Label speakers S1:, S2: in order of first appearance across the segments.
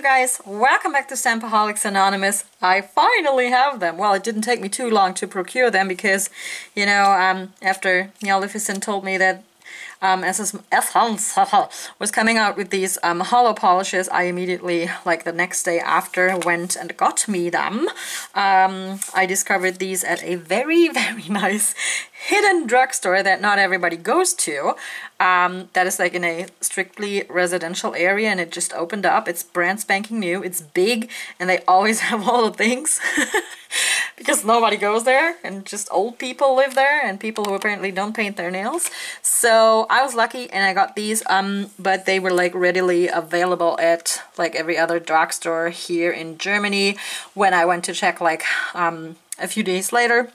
S1: you guys, welcome back to Stampaholics Anonymous. I finally have them. Well, it didn't take me too long to procure them because, you know, after Maleficent told me that Essence was coming out with these holo polishes, I immediately, like the next day after, went and got me them. I discovered these at a very, very nice hidden drugstore that not everybody goes to. That is like in a strictly residential area, and it just opened up. It's brand spanking new, it's big, and they always have all the things because nobody goes there, and just old people live there and people who apparently don't paint their nails. So I was lucky and I got these, but they were like readily available at like every other drugstore here in Germany when I went to check like a few days later.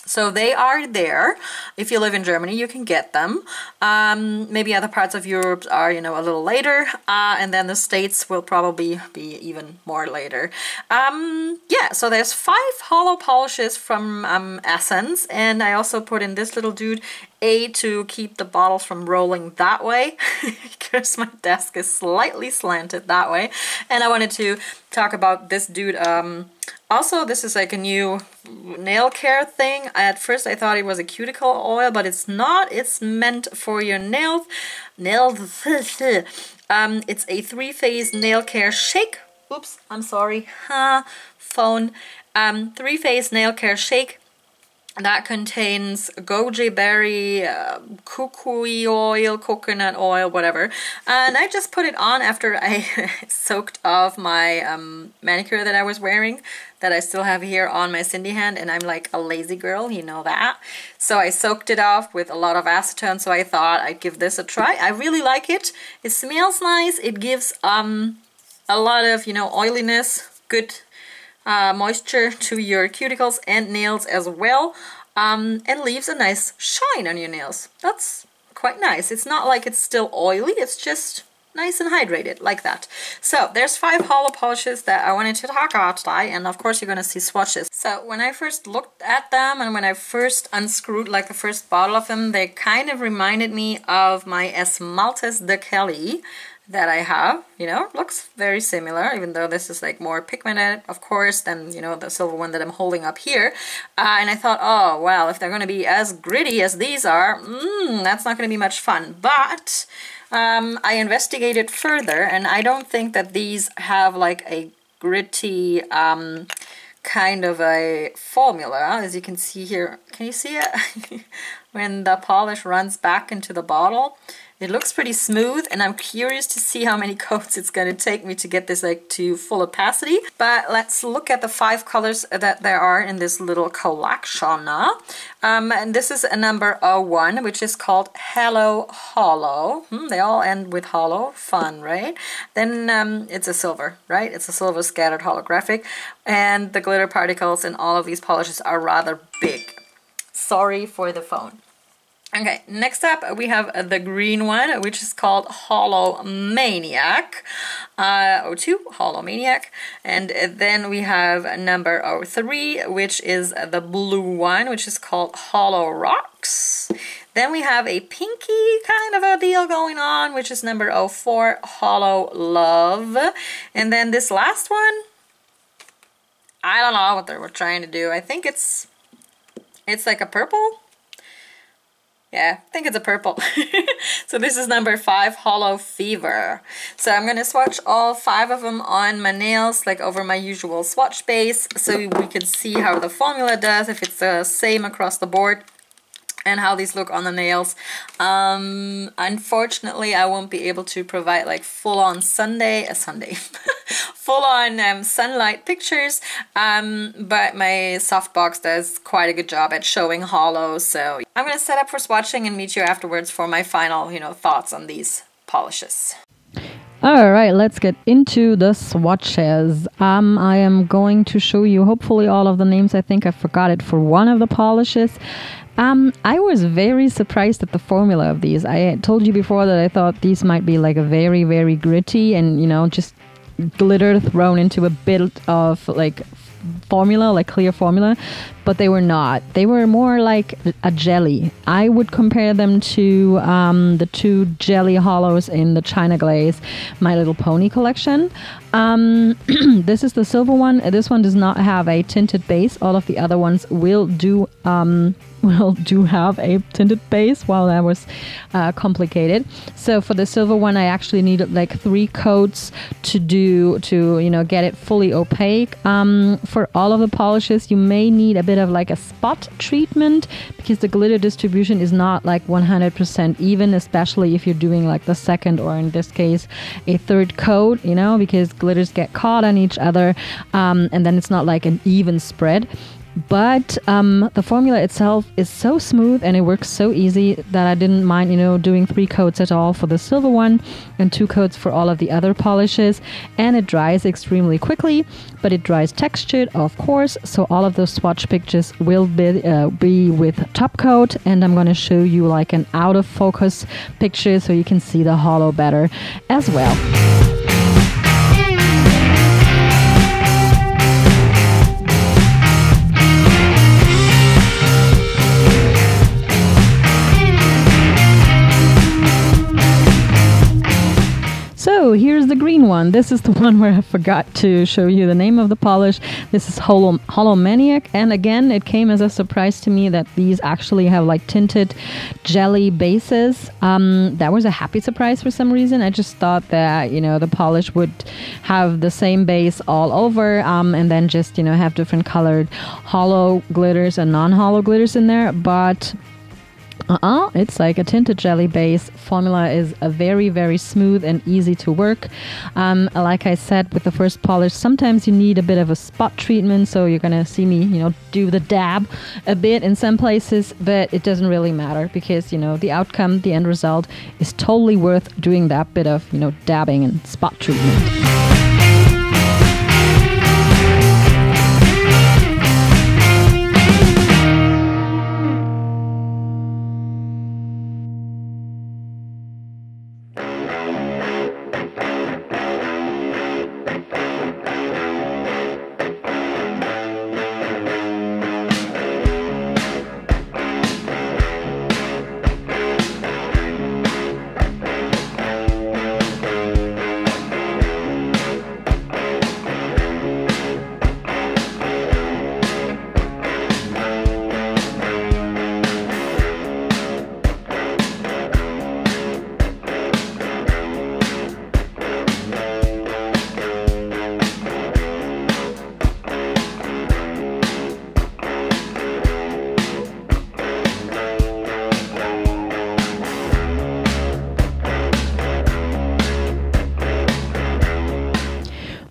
S1: So they are there. If you live in Germany, you can get them. Maybe other parts of Europe are, you know, a little later. And then the States will probably be even more later. Yeah, so there's 5 holo polishes from Essence. And I also put in this little dude, A, to keep the bottles from rolling that way. Because my desk is slightly slanted that way. And I wanted to talk about this dude. Also, this is like a new nail care thing. At first I thought it was a cuticle oil, but it's not. It's meant for your nails. It's a 3-phase nail care shake. Oops, I'm sorry. Phone. 3-phase nail care shake. That contains goji berry, kukui oil, coconut oil, whatever. And I just put it on after I soaked off my manicure that I was wearing, that I still have here on my Cindy hand, and I'm like a lazy girl, you know that. So I soaked it off with a lot of acetone, so I thought I'd give this a try. I really like it. It smells nice. It gives a lot of, you know, oiliness, good moisture to your cuticles and nails as well, and leaves a nice shine on your nails. That's quite nice. It's not like it's still oily, it's just nice and hydrated like that. So there's 5 holo polishes that I wanted to talk about today, and of course you're gonna see swatches. So when I first looked at them and when I first unscrewed like the first bottle of them, they kind of reminded me of my Esmaltes de Kelly that I have. You know, looks very similar, even though this is like more pigmented, of course, than, you know, the silver one that I'm holding up here. And I thought, oh, well, if they're going to be as gritty as these are, that's not going to be much fun. But I investigated further, and I don't think that these have like a gritty kind of a formula, as you can see here. Can you see it? When the polish runs back into the bottle, it looks pretty smooth, and I'm curious to see how many coats it's going to take me to get this like to full opacity. But let's look at the 5 colors that there are in this little collection. And this is a number 01, which is called Hello Holo. They all end with holo. Fun, right? Then it's a silver, right? It's a silver scattered holographic, and the glitter particles in all of these polishes are rather big. Sorry for the phone. Okay, next up we have the green one, which is called HOLO Maniac, 02, HOLO Maniac, and then we have number 03, which is the blue one, which is called HOLO Rocks. Then we have a pinky kind of a deal going on, which is number 04, HOLO Love, and then this last one, I don't know what they were trying to do. I think it's like a purple. Yeah, I think it's a purple. So this is number 5, Holo Fever. So I'm going to swatch all 5 of them on my nails, like over my usual swatch base, so we can see how the formula does, if it's the same across the board, and how these look on the nails. Unfortunately, I won't be able to provide like full-on full-on sunlight pictures, but my softbox does quite a good job at showing holo. So I'm gonna set up for swatching and meet you afterwards for my final, you know, thoughts on these polishes.
S2: Alright, let's get into the swatches. I am going to show you hopefully all of the names. I think I forgot it for one of the polishes. I was very surprised at the formula of these. I told you before that I thought these might be like a very, very gritty and, you know, just glitter thrown into a bit of like formula, like clear formula, but they were not. They were more like a jelly. I would compare them to the two jelly holos in the China Glaze My Little Pony collection. This is the silver one. This one does not have a tinted base. All of the other ones will do have a tinted base. Wow, that was complicated. So for the silver one, I actually needed like 3 coats to get it fully opaque. For all of the polishes, you may need a bit of like a spot treatment because the glitter distribution is not like 100% even, especially if you're doing like the second, or in this case a third coat, because glitters get caught on each other, and then it's not like an even spread. But the formula itself is so smooth and it works so easy that I didn't mind, doing 3 coats at all for the silver one and 2 coats for all of the other polishes. And it dries extremely quickly, but it dries textured, of course. So all of those swatch pictures will be with top coat, and I'm going to show you like an out of focus picture so you can see the holo better as well. So here's the green one. This is the one where I forgot to show you the name of the polish. This is HOLO Maniac, and again it came as a surprise to me that these actually have like tinted jelly bases. That was a happy surprise for some reason. I just thought that the polish would have the same base all over, and then just have different colored holo glitters and non-holo glitters in there, but it's like a tinted jelly base. Formula is a very, very smooth and easy to work. Like I said with the first polish, sometimes you need a bit of a spot treatment, so you're gonna see me, do the dab a bit in some places, but it doesn't really matter because, the outcome, the end result is totally worth doing that bit of, dabbing and spot treatment.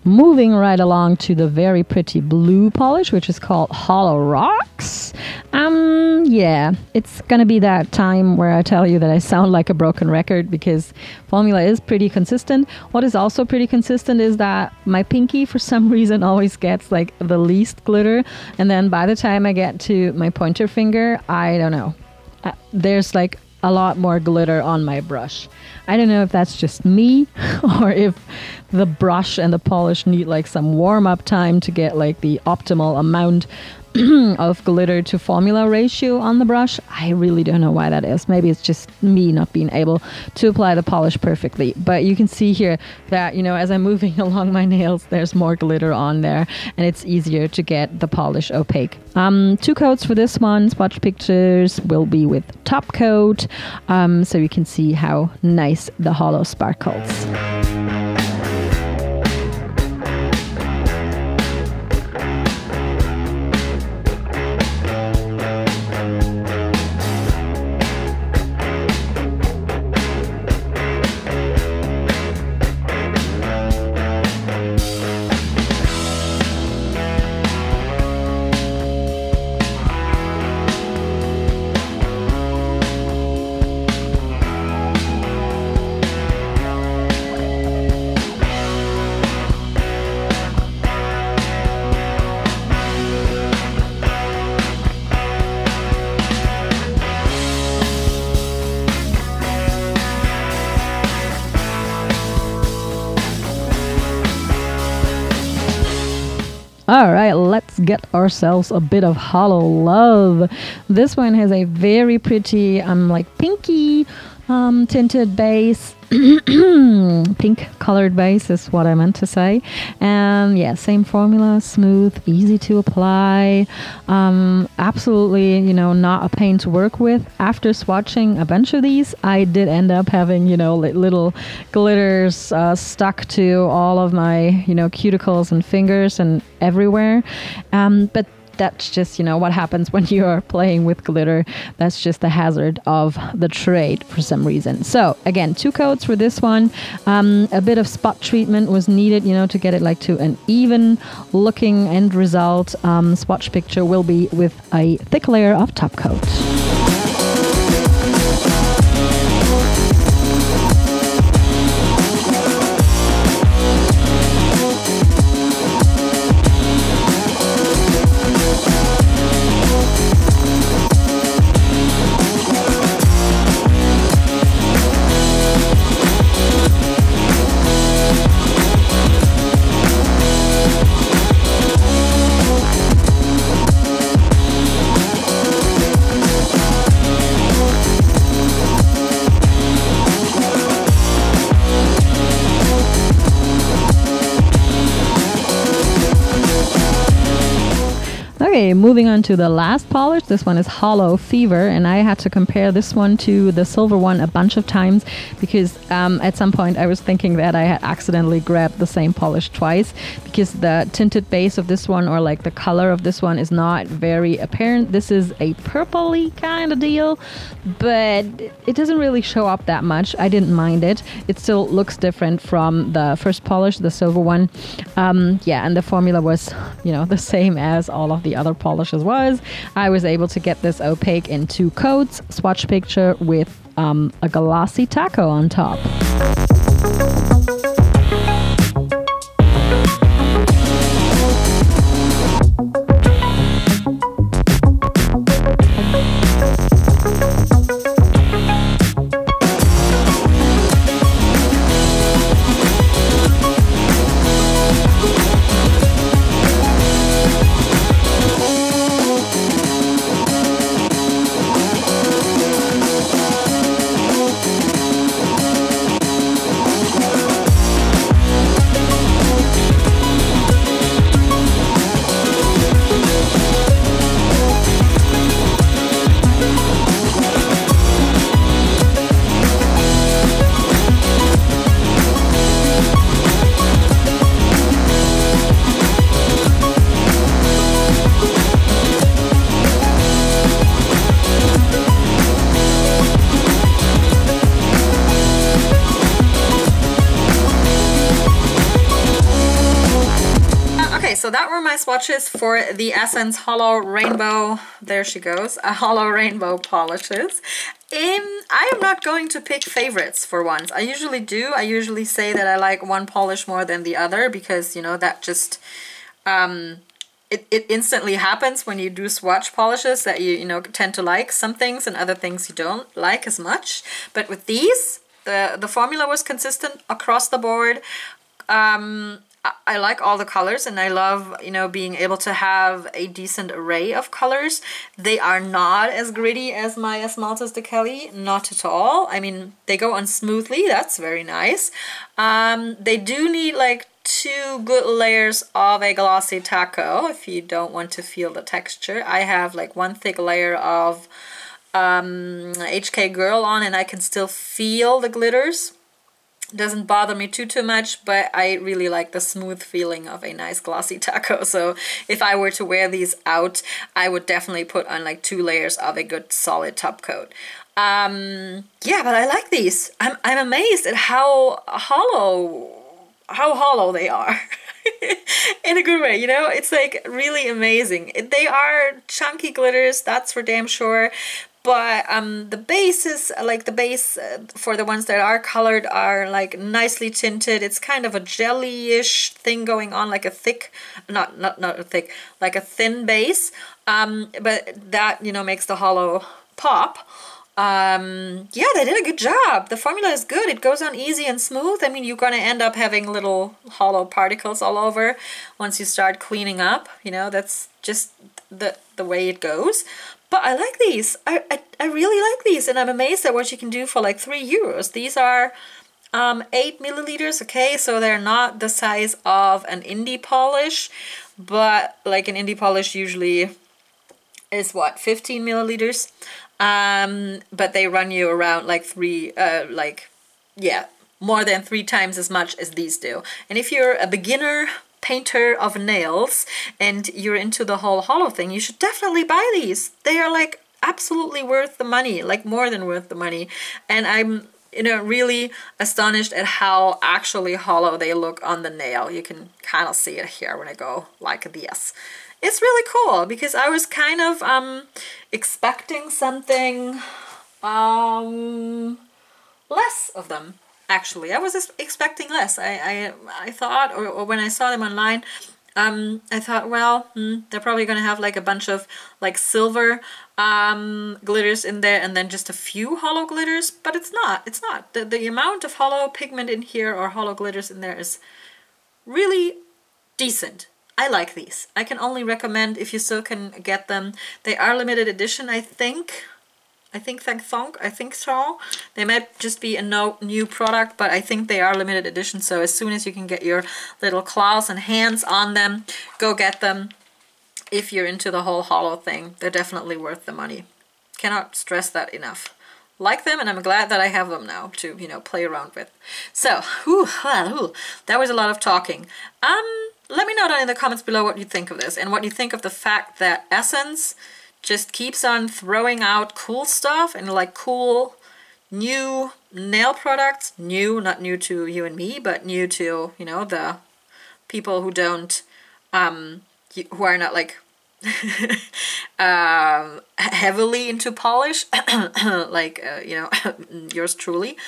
S2: Moving right along to the very pretty blue polish, which is called HOLO Rocks. Yeah, it's gonna be that time where I tell you that I sound like a broken record because formula is pretty consistent. What is also pretty consistent is that my pinky for some reason always gets like the least glitter, and then by the time I get to my pointer finger, I don't know, there's like a lot more glitter on my brush. I don't know if that's just me or if the brush and the polish need like some warm-up time to get like the optimal amount of glitter to formula ratio on the brush. I really don't know why that is. Maybe it's just me not being able to apply the polish perfectly. But you can see here that, as I'm moving along my nails, there's more glitter on there and it's easier to get the polish opaque. 2 coats for this one. Swatch pictures will be with top coat, so you can see how nice the holo sparkles. All right, let's let's get ourselves a bit of holo love. This one has a very pretty, like pinky tinted base. Pink colored base is what I meant to say. And yeah, same formula, smooth, easy to apply. Absolutely, not a pain to work with. After swatching a bunch of these, I did end up having, little glitters stuck to all of my, cuticles and fingers and everywhere. But that's just, what happens when you are playing with glitter. That's just the hazard of the trade for some reason. So again, 2 coats for this one. A bit of spot treatment was needed, to get it like to an even looking end result. Swatch picture will be with a thick layer of top coat. Okay, moving on to the last polish. This one is Holo Fever, and I had to compare this one to the silver one a bunch of times because at some point I was thinking that I had accidentally grabbed the same polish twice, because the tinted base of this one, or like the color of this one, is not very apparent. This is a purpley kind of deal, but it doesn't really show up that much. I didn't mind it. It still looks different from the first polish, the silver one. Yeah, and the formula was, the same as all of the other polishes was. I was able to get this opaque in 2 coats, swatch picture with a glossy taco on top.
S1: So that were my swatches for the Essence HOLO Rainbow, there she goes, a HOLO Rainbow polishes. I am not going to pick favorites for once. I usually do. I usually say that I like one polish more than the other because, that just, it instantly happens when you do swatch polishes that you tend to like some things and other things you don't like as much. But with these, the formula was consistent across the board. I like all the colors, and I love, being able to have a decent array of colors. They are not as gritty as my Esmaltes de Kelly, not at all. I mean, they go on smoothly, that's very nice. They do need like 2 good layers of a glossy taco if you don't want to feel the texture. I have like 1 thick layer of HK Girl on, and I can still feel the glitters. Doesn't bother me too much, but I really like the smooth feeling of a nice glossy taco. So if I were to wear these out, I would definitely put on like 2 layers of a good solid top coat. Yeah, but I like these. I'm amazed at how hollow they are. In a good way, it's like really amazing. They are chunky glitters, that's for damn sure. But the bases, like the base for the ones that are colored, are like nicely tinted. It's kind of a jelly-ish thing going on, like a thick, not a thick, like a thin base. But that, makes the hollow pop. Yeah, they did a good job. The formula is good. It goes on easy and smooth. I mean, you're going to end up having little hollow particles all over once you start cleaning up. You know, that's just the way it goes. But I like these. I really like these, and I'm amazed at what you can do for like €3. These are 8 milliliters, okay, so they're not the size of an indie polish, but like an indie polish usually is what, 15 milliliters, but they run you around like more than 3 times as much as these do. And if you're a beginner painter of nails and you're into the whole hollow thing, you should definitely buy these. They are like absolutely worth the money, like more than worth the money. And I'm, you know, really astonished at how actually hollow they look on the nail. You can kind of see it here when I go like this. It's really cool because I was kind of expecting something less of them. Actually, I was expecting less. I thought, or when I saw them online, I thought, well, they're probably gonna have like a bunch of like silver glitters in there and then just a few hollow glitters, but it's not. It's not. The amount of hollow pigment in here or hollow glitters in there is really decent. I like these. I can only recommend if you still can get them. They are limited edition, I think. I think so. They might just be a new product, but I think they are limited edition. So as soon as you can get your little claws and hands on them, go get them. If you're into the whole hollow thing, they're definitely worth the money. Cannot stress that enough. Like them, and I'm glad that I have them now to, you know, play around with. So, that was a lot of talking. Let me know down in the comments below what you think of this and what you think of the fact that Essence just keeps on throwing out cool stuff and like cool new nail products. New, not new to you and me, but new to, you know, the people who don't, who are not like heavily into polish, like, you know, yours truly.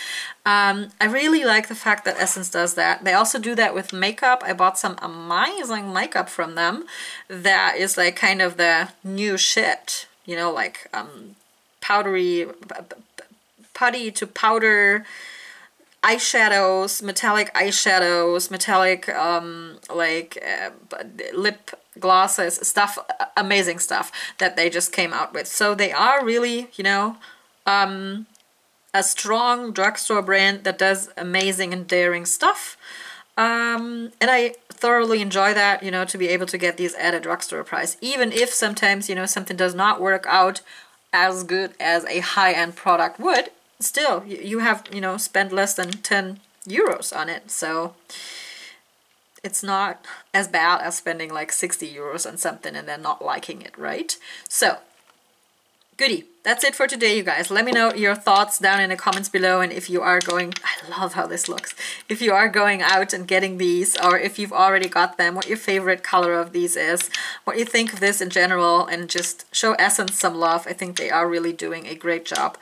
S1: I really like the fact that Essence does that. They also do that with makeup. I bought some amazing makeup from them that is like kind of the new shit, you know, like powdery, putty to powder eyeshadows, metallic lip glosses, stuff, amazing stuff that they just came out with. So they are really, you know, a strong drugstore brand that does amazing and daring stuff. And I thoroughly enjoy that, you know, to be able to get these at a drugstore price, even if sometimes, you know, something does not work out as good as a high-end product would. Still, you have, you know, spent less than €10 on it, so it's not as bad as spending like €60 on something and then not liking it, right? So, goodie. That's it for today, you guys. Let me know your thoughts down in the comments below, and if you are going, I love how this looks, if you are going out and getting these, or if you've already got them, what your favorite color of these is, what you think of this in general, and just show Essence some love. I think they are really doing a great job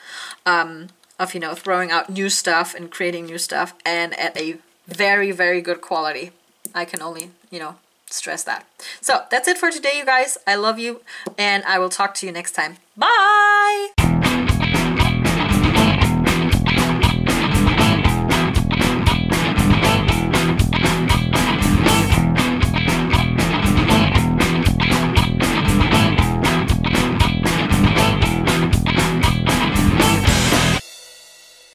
S1: of, you know, throwing out new stuff and creating new stuff, and at a very, very good quality. I can only, you know, stress that. So that's it for today, you guys. I love you, and I will talk to you next time. Bye!